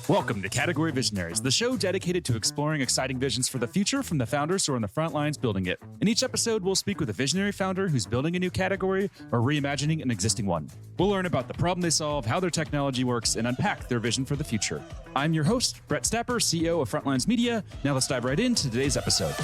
Welcome to Category Visionaries, the show dedicated to exploring exciting visions for the future from the founders who are on the front lines building it. In each episode, we'll speak with a visionary founder who's building a new category or reimagining an existing one. We'll learn about the problem they solve, how their technology works, and unpack their vision for the future. I'm your host, Brett Stapper, CEO of Frontlines Media. Now let's dive right into today's episode.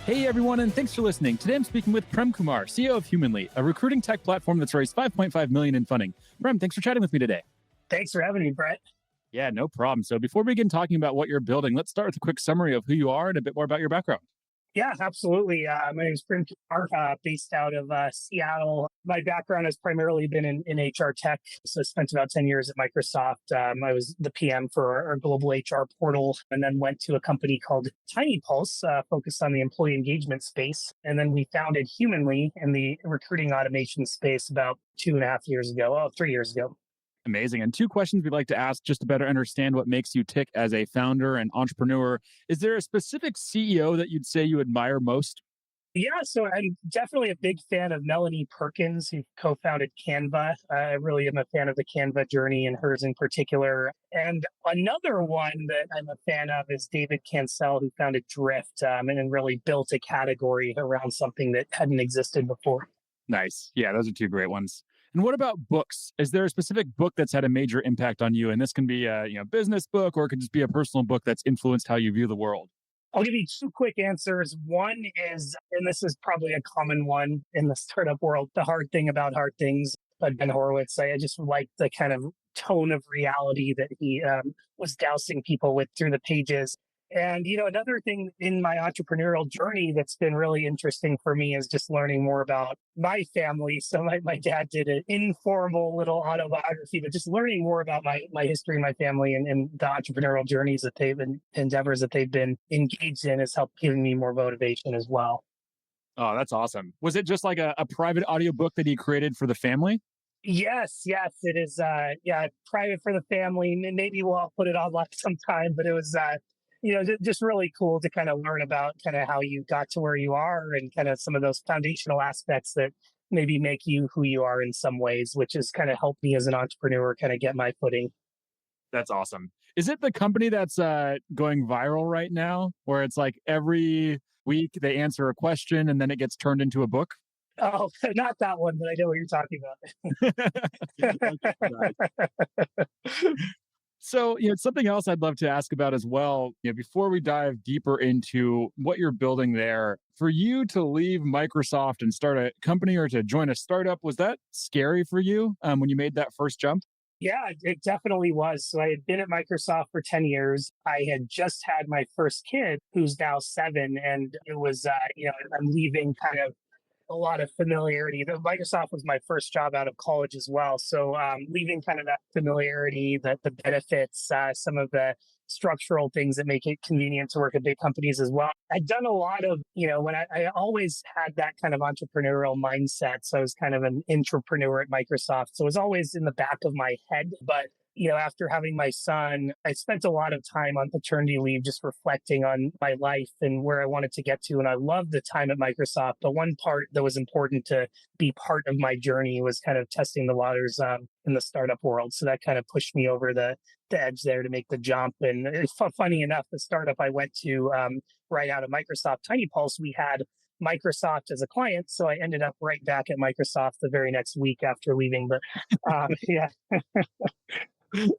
Hey everyone, and thanks for listening. Today I'm speaking with Prem Kumar, CEO of Humanly, a recruiting tech platform that's raised $5.5 million in funding. Prem, thanks for chatting with me today. Thanks for having me, Brett. Yeah, no problem. So before we begin talking about what you're building, let's start with a quick summary of who you are and a bit more about your background. Yeah, absolutely. My name is Prem Kumar, based out of Seattle. My background has primarily been in HR tech. So I spent about 10 years at Microsoft. I was the PM for our global HR portal, and then went to a company called Tiny Pulse, focused on the employee engagement space. And then we founded Humanly in the recruiting automation space about 3 years ago. Amazing. And two questions we'd like to ask just to better understand what makes you tick as a founder and entrepreneur. Is there a specific CEO that you'd say you admire most? Yeah, so I'm definitely a big fan of Melanie Perkins, who co-founded Canva. I really am a fan of the Canva journey and hers in particular. And another one that I'm a fan of is David Cancel, who founded Drift and really built a category around something that hadn't existed before. Nice. Yeah, those are two great ones. And what about books? Is there a specific book that's had a major impact on you? And this can be a business book, or it could just be a personal book that's influenced how you view the world. I'll give you two quick answers. One is, and this is probably a common one in the startup world, The Hard Thing About Hard Things by Ben Horowitz. I just like the kind of tone of reality that he was dousing people with through the pages. And, another thing in my entrepreneurial journey that's been really interesting for me is just learning more about my family. So my dad did an informal little autobiography, but just learning more about my history, my family, and the entrepreneurial journeys that endeavors that they've been engaged in has helped giving me more motivation as well. Oh, that's awesome. Was it just like a private audiobook that he created for the family? Yes, it is. Private for the family. Maybe I'll put it online sometime, but it was, just really cool to kind of learn about kind of how you got to where you are and kind of some of those foundational aspects that maybe make you who you are in some ways, which has kind of helped me as an entrepreneur kind of get my footing. That's awesome. Is it the company that's going viral right now, where it's like every week they answer a question and then it gets turned into a book? Oh, not that one, but I know what you're talking about. So, something else I'd love to ask about as well, before we dive deeper into what you're building there, for you to leave Microsoft and start a company or to join a startup, was that scary for you when you made that first jump? Yeah, it definitely was. So I had been at Microsoft for 10 years. I had just had my first kid, who's now 7. And it was, I'm leaving kind of a lot of familiarity. Microsoft was my first job out of college as well. So leaving kind of that familiarity, the benefits, some of the structural things that make it convenient to work at big companies as well. I'd done a lot of, when I always had that kind of entrepreneurial mindset. So I was kind of an entrepreneur at Microsoft. So it was always in the back of my head. But after having my son, I spent a lot of time on paternity leave just reflecting on my life and where I wanted to get to. And I loved the time at Microsoft. But one part that was important to be part of my journey was kind of testing the waters in the startup world. So that kind of pushed me over the edge there to make the jump. And it's funny enough, the startup I went to right out of Microsoft, Tiny Pulse, we had Microsoft as a client. So I ended up right back at Microsoft the very next week after leaving. But yeah.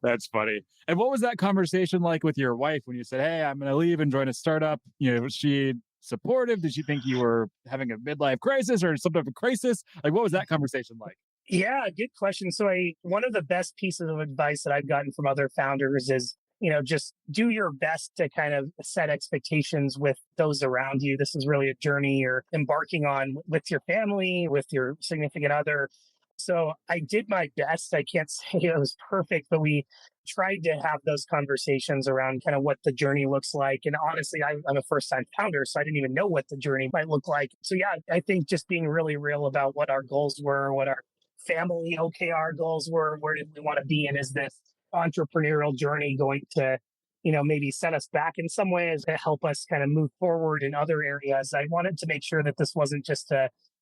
That's funny. And what was that conversation like with your wife when you said, hey, I'm going to leave and join a startup? Was she supportive? Did she think you were having a midlife crisis or some type of crisis? Like, what was that conversation like? Yeah, good question. So one of the best pieces of advice that I've gotten from other founders is, just do your best to kind of set expectations with those around you. This is really a journey you're embarking on with your family, with your significant other. So I did my best. I can't say it was perfect, but we tried to have those conversations around kind of what the journey looks like. And honestly, I'm a first-time founder, so I didn't even know what the journey might look like. So yeah, I think just being really real about what our goals were, what our family OKR goals were, where did we want to be, and is this entrepreneurial journey going to maybe set us back in some ways to help us kind of move forward in other areas. I wanted to make sure that this wasn't just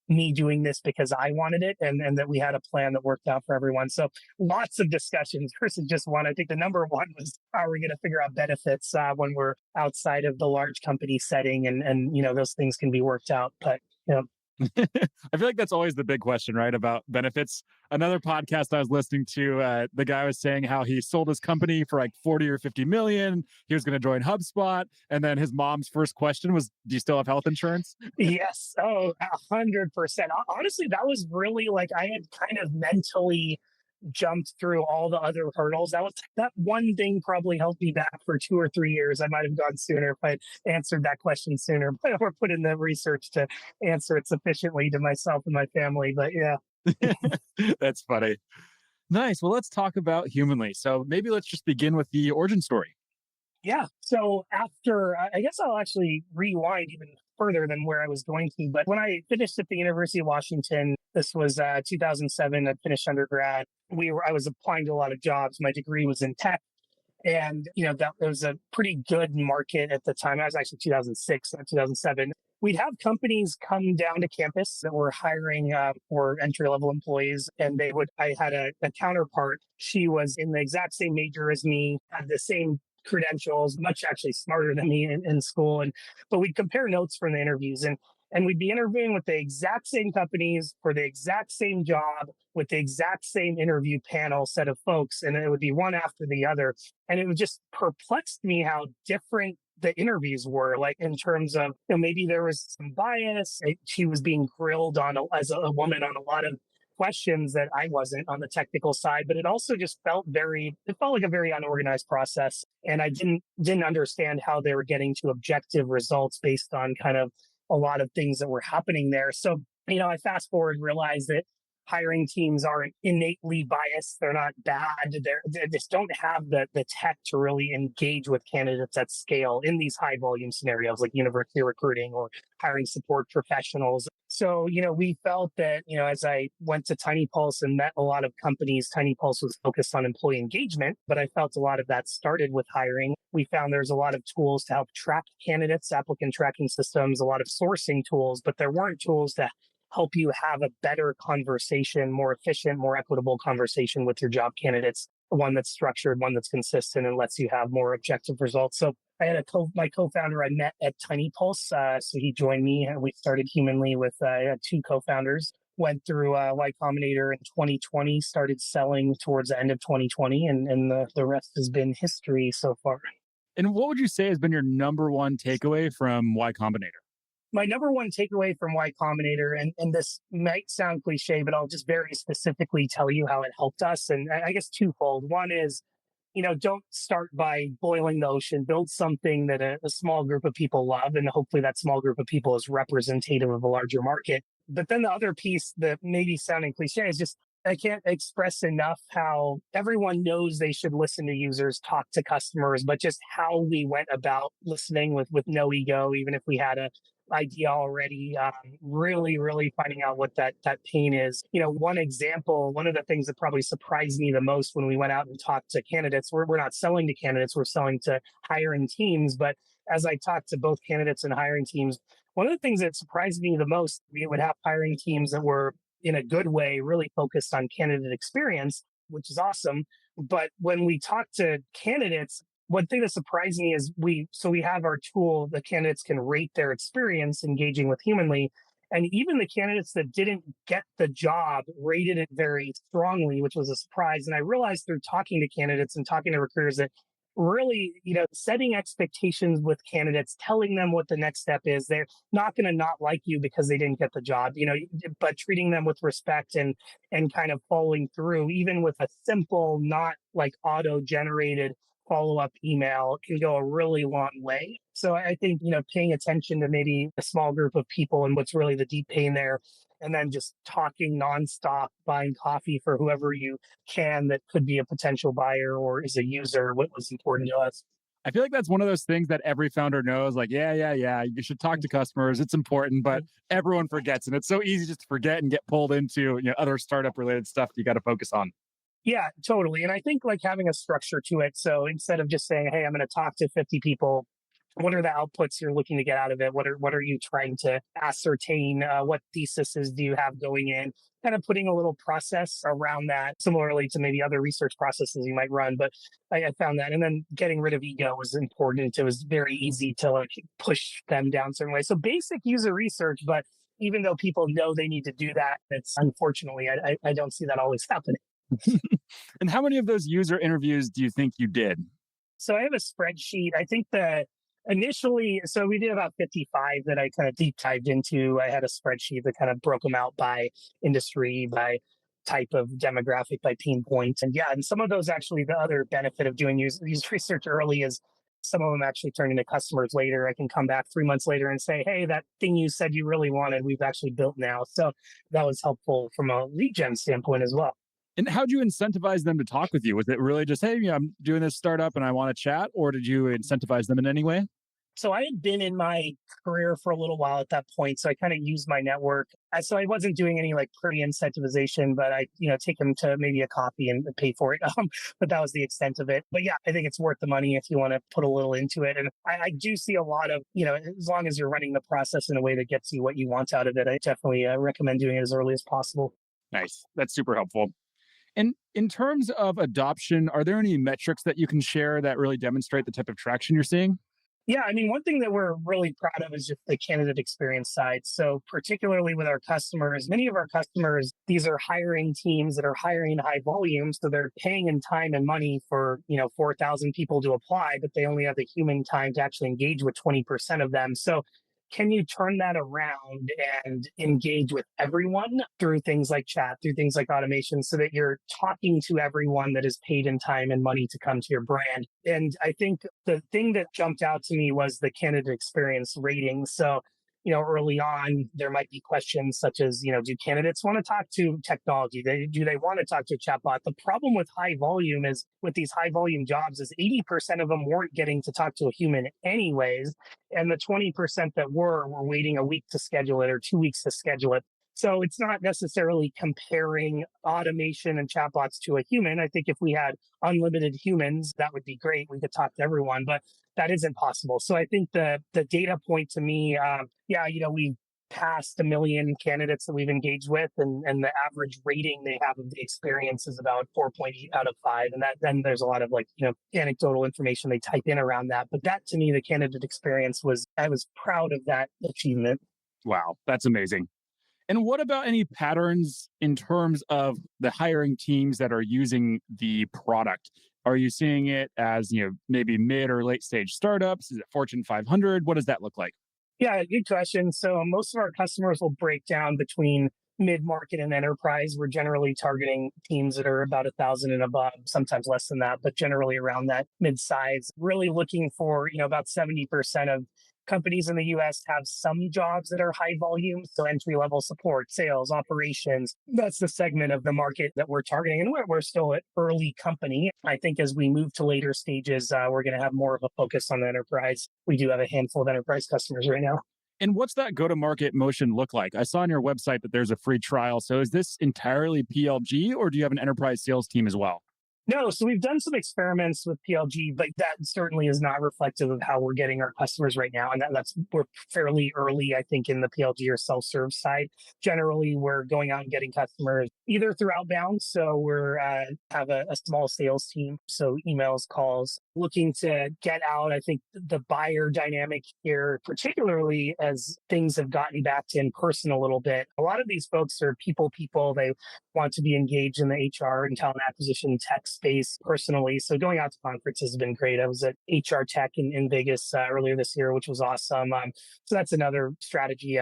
me doing this because I wanted it, and that we had a plan that worked out for everyone. So lots of discussions versus just one. I think the number one was how are we going to figure out benefits when we're outside of the large company setting, and those things can be worked out. But I feel like that's always the big question, right? About benefits. Another podcast I was listening to, the guy was saying how he sold his company for like 40 or 50 million. He was going to join HubSpot. And then his mom's first question was, do you still have health insurance? Yes. Oh, 100%. Honestly, that was really like I had kind of mentally jumped through all the other hurdles. That one thing probably held me back for 2 or 3 years. I might have gone sooner if I answered that question sooner, or put in the research to answer it sufficiently to myself and my family. But yeah. That's funny. Nice. Well, let's talk about Humanly. So maybe let's just begin with the origin story. Yeah. So after, I guess I'll actually rewind even further than where I was going to. But when I finished at the University of Washington, this was 2007. I finished undergrad. I was applying to a lot of jobs. My degree was in tech. And, that was a pretty good market at the time. I was actually 2006, not 2007. We'd have companies come down to campus that were hiring for entry level employees. And I had a counterpart. She was in the exact same major as me, had the same credentials, much actually smarter than me in school. But we'd compare notes from the interviews, and we'd be interviewing with the exact same companies for the exact same job with the exact same interview panel set of folks. And it would be one after the other. And it would just perplexed me how different the interviews were, like in terms of, maybe there was some bias. She was being grilled as a woman on a lot of questions that I wasn't on the technical side, but it also just felt like a very unorganized process. And I didn't understand how they were getting to objective results based on kind of a lot of things that were happening there. So, I fast forward, realized that hiring teams aren't innately biased. They're not bad. They just don't have the tech to really engage with candidates at scale in these high volume scenarios like university recruiting or hiring support professionals. So, we felt that, as I went to Tiny Pulse and met a lot of companies, Tiny Pulse was focused on employee engagement, but I felt a lot of that started with hiring. We found there's a lot of tools to help track candidates, applicant tracking systems, a lot of sourcing tools, but there weren't tools to help you have a better conversation, more efficient, more equitable conversation with your job candidates, one that's structured, one that's consistent, and lets you have more objective results. So I had my co-founder I met at Tiny Pulse. So he joined me, and we started Humanly with two co-founders. Went through Y Combinator in 2020, started selling towards the end of 2020, and the rest has been history so far. And what would you say has been your number one takeaway from Y Combinator? My number one takeaway from Y Combinator, and this might sound cliche, but I'll just very specifically tell you how it helped us. And I guess twofold. One is, don't start by boiling the ocean. Build something that a small group of people love, and hopefully that small group of people is representative of a larger market. But then the other piece that maybe sounding cliche is just, I can't express enough how everyone knows they should listen to users, talk to customers, but just how we went about listening with no ego, even if we had a idea already, really, really finding out what that pain is. One example, one of the things that probably surprised me the most when we went out and talked to candidates, we're not selling to candidates, we're selling to hiring teams. But as I talked to both candidates and hiring teams, one of the things that surprised me the most, we would have hiring teams that were in a good way, really focused on candidate experience, which is awesome. But when we talk to candidates, one thing that surprised me is we have our tool, the candidates can rate their experience engaging with Humanly. And even the candidates that didn't get the job rated it very strongly, which was a surprise. And I realized through talking to candidates and talking to recruiters that really, setting expectations with candidates, telling them what the next step is. They're not going to not like you because they didn't get the job, but treating them with respect and kind of following through, even with a simple, not like auto-generated follow-up email can go a really long way. So I think, paying attention to maybe a small group of people and what's really the deep pain there, and then just talking nonstop, buying coffee for whoever you can that could be a potential buyer or is a user, what was important to us. I feel like that's one of those things that every founder knows, like, yeah, you should talk to customers. It's important, but everyone forgets. And it's so easy just to forget and get pulled into, other startup related stuff you got to focus on. Yeah, totally. And I think like having a structure to it. So instead of just saying, "Hey, I'm going to talk to 50 people," what are the outputs you're looking to get out of it? What are you trying to ascertain? What theses do you have going in? Kind of putting a little process around that, similarly to maybe other research processes you might run. But I found that, and then getting rid of ego was important. It was very easy to like push them down certain ways. So basic user research, but even though people know they need to do that, it's unfortunately I don't see that always happening. And how many of those user interviews do you think you did? So I have a spreadsheet. I think that initially, so we did about 55 that I kind of deep dived into. I had a spreadsheet that kind of broke them out by industry, by type of demographic, by pain points. And yeah, and some of those actually, the other benefit of doing user research early is some of them actually turn into customers later. I can come back 3 months later and say, hey, that thing you said you really wanted, we've actually built now. So that was helpful from a lead gen standpoint as well. And how do you incentivize them to talk with you? Was it really just, hey, I'm doing this startup and I want to chat? Or did you incentivize them in any way? So I had been in my career for a little while at that point. So I kind of used my network. So I wasn't doing any like pre-incentivization, but I, take them to maybe a coffee and pay for it. But that was the extent of it. But yeah, I think it's worth the money if you want to put a little into it. And I do see a lot of, as long as you're running the process in a way that gets you what you want out of it, I definitely recommend doing it as early as possible. Nice. That's super helpful. And in terms of adoption, are there any metrics that you can share that really demonstrate the type of traction you're seeing? Yeah, I mean, one thing that we're really proud of is just the candidate experience side. So, particularly with our customers, many of our customers, these are hiring teams that are hiring high volume. So, they're paying in time and money for, 4,000 people to apply, but they only have the human time to actually engage with 20% of them. So, can you turn that around and engage with everyone through things like chat, through things like automation, so that you're talking to everyone that is paid in time and money to come to your brand? And I think the thing that jumped out to me was the candidate experience rating. So, early on, there might be questions such as, do candidates want to talk to technology? Do they want to talk to a chatbot? The problem with high volume is with these high volume jobs is 80% of them weren't getting to talk to a human anyways. And the 20% that were waiting a week to schedule it or 2 weeks to schedule it. So it's not necessarily comparing automation and chatbots to a human. I think if we had unlimited humans, that would be great. We could talk to everyone, but that isn't possible. So I think the data point to me, we passed 1 million candidates that we've engaged with, and the average rating they have of the experience is about 4.8 out of 5. And that then there's a lot of anecdotal information they type in around that. But that to me, the candidate experience I was proud of that achievement. Wow, that's amazing. And what about any patterns in terms of the hiring teams that are using the product? Are you seeing it as, maybe mid or late stage startups? Is it Fortune 500? What does that look like? Yeah, good question. So most of our customers will break down between mid-market and enterprise. We're generally targeting teams that are about 1,000 and above, sometimes less than that, but generally around that mid-size. Really looking for, about 70% of companies in the US have some jobs that are high volume. So entry-level support, sales, operations. That's the segment of the market that we're targeting. And we're still an early company. I think as we move to later stages, we're going to have more of a focus on the enterprise. We do have a handful of enterprise customers right now. And what's that go to market motion look like? I saw on your website that there's a free trial. So is this entirely PLG or do you have an enterprise sales team as well? No, so we've done some experiments with PLG, but that certainly is not reflective of how we're getting our customers right now. And we're fairly early, I think, in the PLG or self-serve side. Generally, we're going out and getting customers either through outbound. So we're have a small sales team, so emails, calls, looking to get out. I think the buyer dynamic here, particularly as things have gotten back to in person a little bit. A lot of these folks are people. They want to be engaged in the HR and talent acquisition tech space personally. So going out to conferences has been great. I was at HR Tech in Vegas earlier this year, which was awesome. So that's another strategy,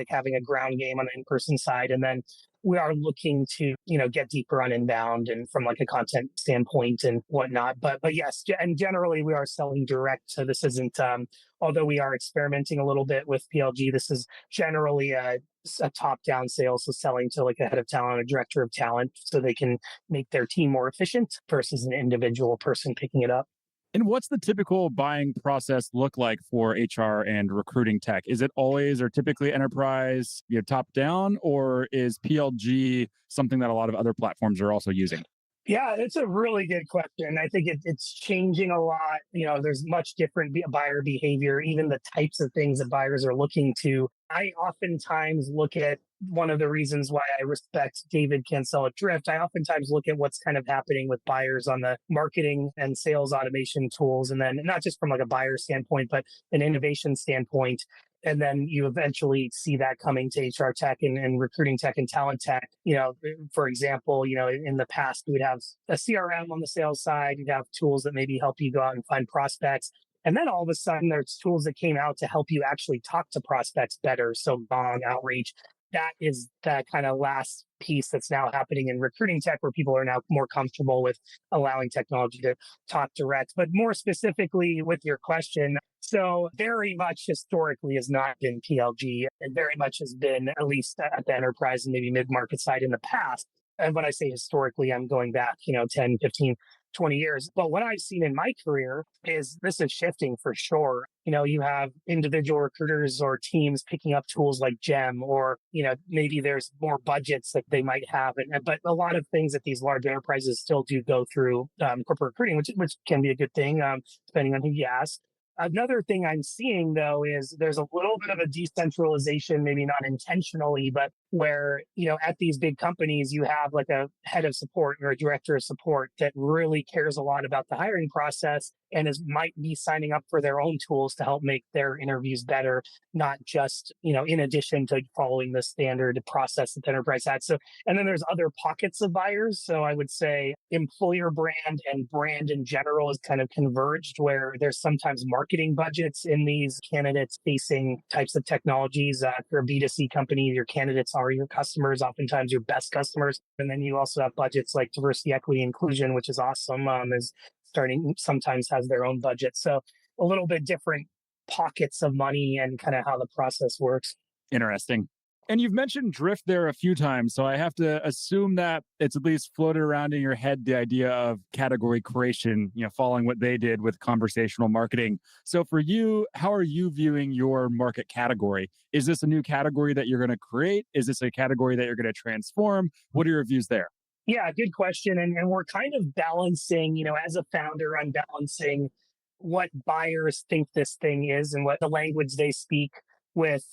having a ground game on the in-person side. And then we are looking to, get deeper on inbound and from like a content standpoint and whatnot. But yes, and generally we are selling direct. So this isn't, although we are experimenting a little bit with PLG, this is generally a top-down sales, so selling to like a head of talent, a director of talent, so they can make their team more efficient versus an individual person picking it up. And what's the typical buying process look like for HR and recruiting tech? Is it always or typically enterprise, top down, or is PLG something that a lot of other platforms are also using? Yeah, it's a really good question. I think it's changing a lot. There's much different buyer behavior, even the types of things that buyers are looking to. I oftentimes look at one of the reasons why I respect David Cancel at Drift. I oftentimes look at what's kind of happening with buyers on the marketing and sales automation tools. And then not just from like a buyer standpoint, but an innovation standpoint. And then you eventually see that coming to HR tech and recruiting tech and talent tech. For example, in the past, we would have a CRM on the sales side. You'd have tools that maybe help you go out and find prospects. And then all of a sudden, there's tools that came out to help you actually talk to prospects better. So Gong, Outreach, that is that kind of last piece that's now happening in recruiting tech, where people are now more comfortable with allowing technology to talk direct. But more specifically with your question, so very much historically has not been PLG. It very much has been, at least at the enterprise and maybe mid-market side in the past. And when I say historically, I'm going back, 10, 15, 20 years. But what I've seen in my career is this is shifting for sure. You have individual recruiters or teams picking up tools like Gem, or, maybe there's more budgets that they might have. But a lot of things that these large enterprises still do go through corporate recruiting, which can be a good thing, depending on who you ask. Another thing I'm seeing, though, is there's a little bit of a decentralization, maybe not intentionally, but where, at these big companies, you have like a head of support or a director of support that really cares a lot about the hiring process and might be signing up for their own tools to help make their interviews better, not just, in addition to following the standard process that the enterprise had. So, and then there's other pockets of buyers. So I would say employer brand and brand in general is kind of converged, where there's sometimes marketing budgets in these candidates facing types of technologies. If you're a B2C company, your candidates are your customers, oftentimes your best customers. And then you also have budgets like diversity, equity, inclusion, which is awesome, is starting sometimes has their own budget. So a little bit different pockets of money and kind of how the process works. Interesting. And you've mentioned drift there a few times, so I have to assume that it's at least floated around in your head the idea of category creation, following what they did with conversational marketing. So for you, how are you viewing your market category? Is this a new category that you're going to create? Is this a category that you're going to transform? What are your views there? Yeah, good question. And we're kind of balancing, as a founder, I'm balancing what buyers think this thing is and what the language they speak with,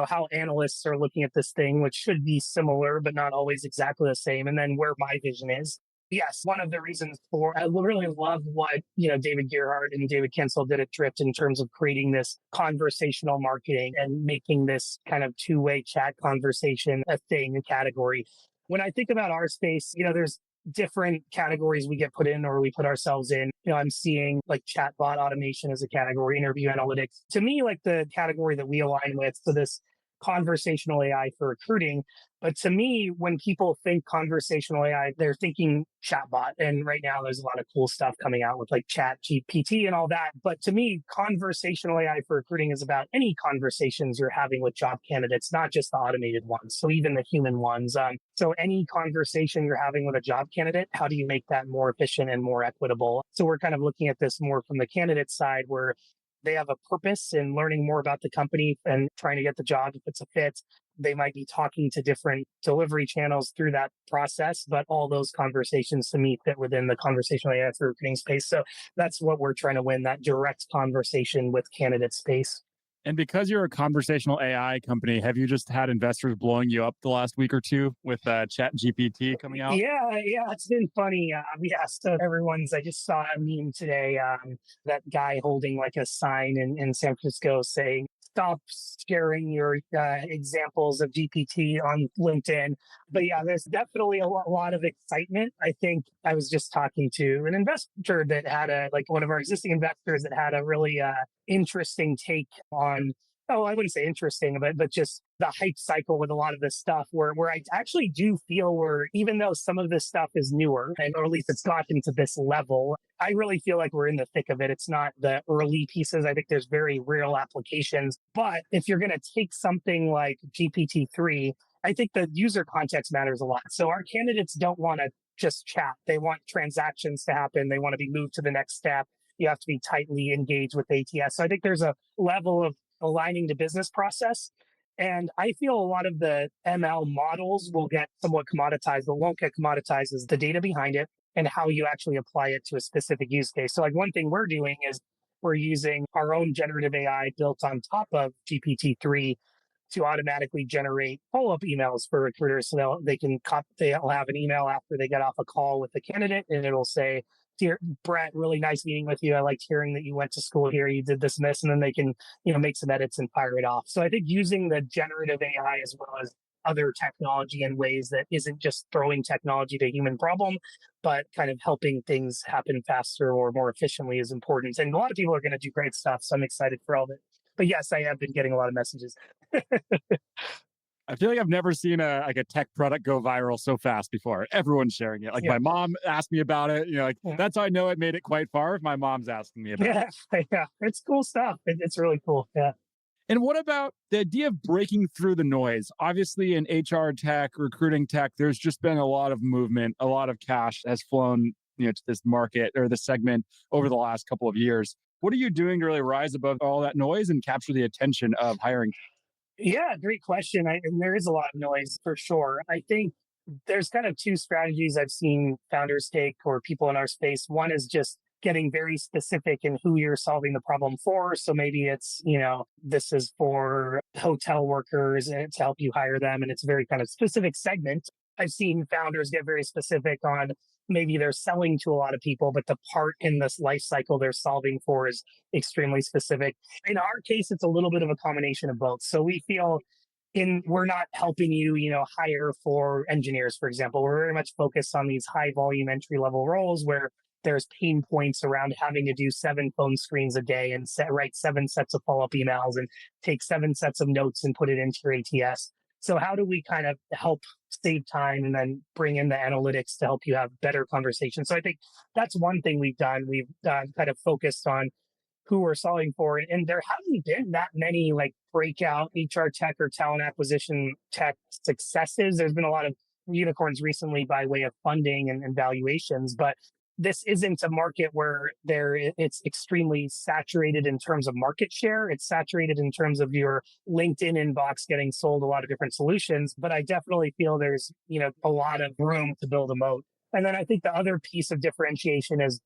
how analysts are looking at this thing, which should be similar, but not always exactly the same. And then where my vision is. Yes, one of the reasons I really love what, David Gerhardt and David Kensel did at Drift in terms of creating this conversational marketing and making this kind of two-way chat conversation a thing, a category. When I think about our space, there's different categories we get put in or we put ourselves in. I'm seeing like chatbot automation as a category, interview analytics. To me, like the category that we align with, so this conversational AI for recruiting. But to me, when people think conversational AI, they're thinking chatbot. And right now there's a lot of cool stuff coming out with like chat GPT and all that. But to me, conversational AI for recruiting is about any conversations you're having with job candidates, not just the automated ones. So even the human ones. So any conversation you're having with a job candidate, how do you make that more efficient and more equitable? So we're kind of looking at this more from the candidate side, where they have a purpose in learning more about the company and trying to get the job if it's a fit. They might be talking to different delivery channels through that process, but all those conversations to me fit within the conversational AI for recruiting space. So that's what we're trying to win, that direct conversation with candidate space. And because you're a conversational AI company, have you just had investors blowing you up the last week or two with Chat GPT coming out? Yeah, it's been funny. So I just saw a meme today, that guy holding like a sign in San Francisco saying, stop sharing your examples of GPT on LinkedIn. But yeah, there's definitely a lot of excitement. I think I was just talking to an investor that had one of our existing investors that had a really interesting take on, oh, I wouldn't say interesting, but just the hype cycle with a lot of this stuff where I actually do feel even though some of this stuff is newer, or at least it's gotten to this level, I really feel like we're in the thick of it. It's not the early pieces. I think there's very real applications. But if you're going to take something like GPT-3, I think the user context matters a lot. So our candidates don't want to just chat. They want transactions to happen. They want to be moved to the next step. You have to be tightly engaged with ATS. So I think there's a level of aligning to business process. And I feel a lot of the ML models will get somewhat commoditized. What won't get commoditized is the data behind it. and how you actually apply it to a specific use case. So like one thing we're doing is we're using our own generative AI built on top of GPT-3 to automatically generate follow-up emails for recruiters. So they'll have an email after they get off a call with the candidate, and it'll say, "Dear Brett, really nice meeting with you. I liked hearing that you went to school here. You did this and this," and then they can, make some edits and fire it off. So I think using the generative AI as well as other technology in ways that isn't just throwing technology to a human problem, but kind of helping things happen faster or more efficiently is important. And a lot of people are going to do great stuff. So I'm excited for all of it. But yes, I have been getting a lot of messages. I feel like I've never seen a tech product go viral so fast before. Everyone's sharing it. Like Yeah. my mom asked me about it. Yeah. That's how I know it made it quite far if my mom's asking me about it. Yeah. It's cool stuff. It's really cool. Yeah. And what about the idea of breaking through the noise? Obviously, in HR tech, recruiting tech, there's just been a lot of movement, a lot of cash has flown, to this market or this segment over the last couple of years. What are you doing to really rise above all that noise and capture the attention of hiring? Yeah, great question. And there is a lot of noise for sure. I think there's kind of two strategies I've seen founders take or people in our space. One is just getting very specific in who you're solving the problem for. So maybe it's, this is for hotel workers and to help you hire them. And it's a very kind of specific segment. I've seen founders get very specific on maybe they're selling to a lot of people, but the part in this life cycle they're solving for is extremely specific. In our case, it's a little bit of a combination of both. So we feel we're not helping you, hire for engineers, for example. We're very much focused on these high volume entry level roles where there's pain points around having to do 7 phone screens a day and write 7 sets of follow-up emails and take 7 sets of notes and put it into your ATS. So how do we kind of help save time and then bring in the analytics to help you have better conversations? So I think that's one thing we've done. We've kind of focused on who we're solving for. And there haven't been that many like breakout HR tech or talent acquisition tech successes. There's been a lot of unicorns recently by way of funding and valuations, but this isn't a market where it's extremely saturated in terms of market share. It's saturated in terms of your LinkedIn inbox getting sold a lot of different solutions. But I definitely feel there's, a lot of room to build a moat. And then I think the other piece of differentiation is,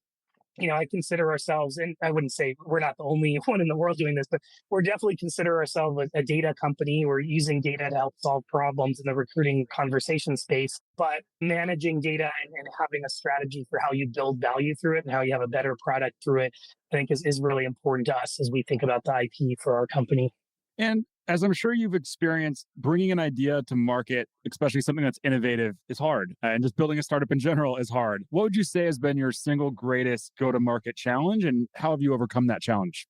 I consider ourselves, and I wouldn't say we're not the only one in the world doing this, but we're definitely consider ourselves a data company. We're using data to help solve problems in the recruiting conversation space, but managing data and having a strategy for how you build value through it and how you have a better product through it, I think is really important to us as we think about the IP for our company. And as I'm sure you've experienced, bringing an idea to market, especially something that's innovative, is hard. And just building a startup in general is hard. What would you say has been your single greatest go-to-market challenge, and how have you overcome that challenge?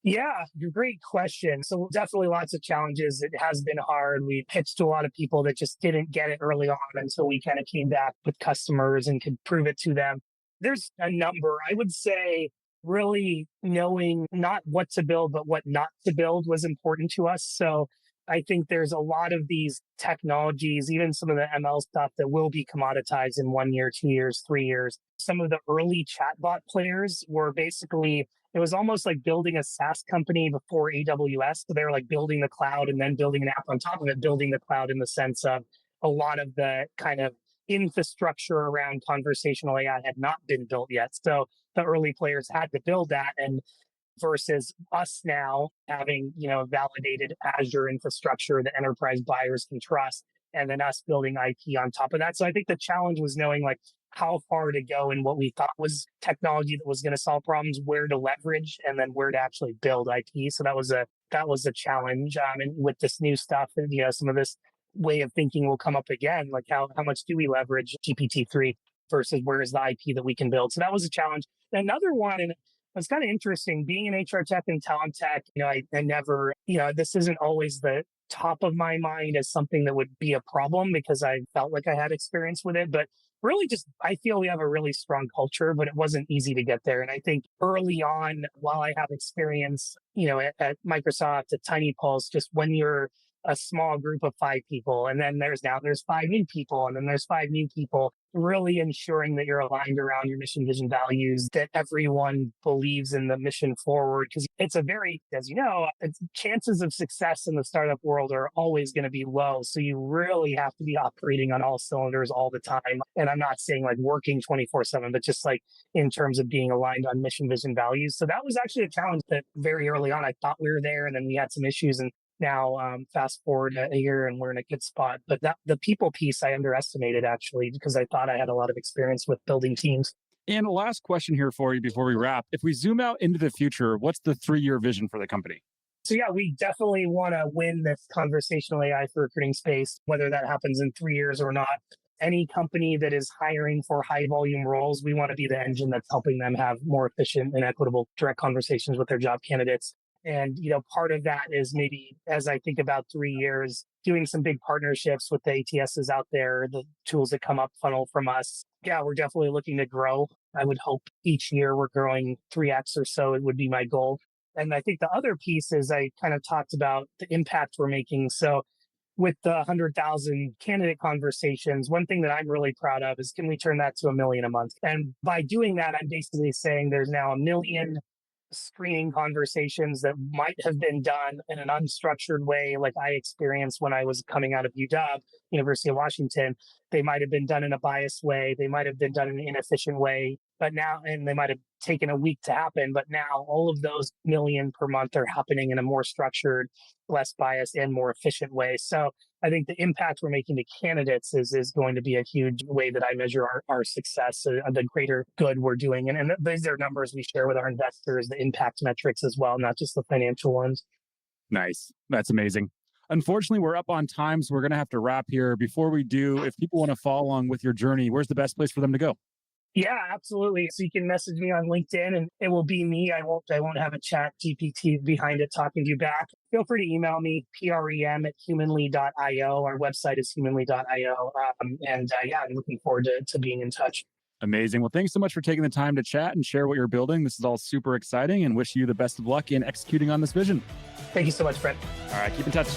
Yeah, great question. So definitely lots of challenges. It has been hard. We pitched to a lot of people that just didn't get it early on until we kind of came back with customers and could prove it to them. There's a number. I would say really knowing not what to build, but what not to build was important to us. So I think there's a lot of these technologies, even some of the ML stuff that will be commoditized in 1 year, 2 years, 3 years. Some of the early chatbot players were basically, it was almost like building a SaaS company before AWS. So they were like building the cloud and then building an app on top of it, building the cloud in the sense of a lot of the kind of infrastructure around conversational AI had not been built yet. So the early players had to build that, and versus us now having, validated Azure infrastructure that enterprise buyers can trust, and then us building IP on top of that. So I think the challenge was knowing like how far to go and what we thought was technology that was going to solve problems, where to leverage, and then where to actually build IP. So that was a challenge. And with this new stuff, and some of this way of thinking will come up again. Like how much do we leverage GPT-3 versus where is the IP that we can build? So that was a challenge. Another one, and it's kind of interesting, being in HR tech and talent tech, I never, this isn't always the top of my mind as something that would be a problem because I felt like I had experience with it. But really just, I feel we have a really strong culture, but it wasn't easy to get there. And I think early on, while I have experience, at Microsoft, at Tiny Pulse, just when you're a small group of 5 people, and then there's 5 new people, and then there's 5 new people, really ensuring that you're aligned around your mission, vision, values, that everyone believes in the mission forward. Because it's a very, as you know, chances of success in the startup world are always going to be low. So you really have to be operating on all cylinders all the time. And I'm not saying like working 24/7, but just like in terms of being aligned on mission, vision, values. So that was actually a challenge that very early on, I thought we were there, and then we had some issues. And now, fast forward a year and we're in a good spot. But the people piece I underestimated, actually, because I thought I had a lot of experience with building teams. And a last question here for you before we wrap. If we zoom out into the future, what's the 3-year vision for the company? So yeah, we definitely want to win this conversational AI for recruiting space, whether that happens in 3 years or not. Any company that is hiring for high volume roles, we want to be the engine that's helping them have more efficient and equitable direct conversations with their job candidates. And, part of that is maybe, as I think about 3 years, doing some big partnerships with the ATSs out there, the tools that come up funnel from us. Yeah, we're definitely looking to grow. I would hope each year we're growing 3x or so. It would be my goal. And I think the other piece is I kind of talked about the impact we're making. So with the 100,000 candidate conversations, one thing that I'm really proud of is, can we turn that to 1 million a month? And by doing that, I'm basically saying there's now 1 million screening conversations that might have been done in an unstructured way, like I experienced when I was coming out of UW, University of Washington. They might have been done in a biased way. They might have been done in an inefficient way, and they might have taken a week to happen. But now all of those 1 million per month are happening in a more structured, less biased, and more efficient way. So I think the impact we're making to candidates is going to be a huge way that I measure our success, the greater good we're doing. And these are numbers we share with our investors, the impact metrics as well, not just the financial ones. Nice. That's amazing. Unfortunately, we're up on time, so we're going to have to wrap here. Before we do, if people want to follow along with your journey, where's the best place for them to go? Yeah, absolutely. So you can message me on LinkedIn, and it will be me. I won't have a chat GPT behind it talking to you back. Feel free to email me, prem@humanly.io. Our website is humanly.io. I'm looking forward to being in touch. Amazing. Well, thanks so much for taking the time to chat and share what you're building. This is all super exciting, and wish you the best of luck in executing on this vision. Thank you so much, Brett. All right, keep in touch.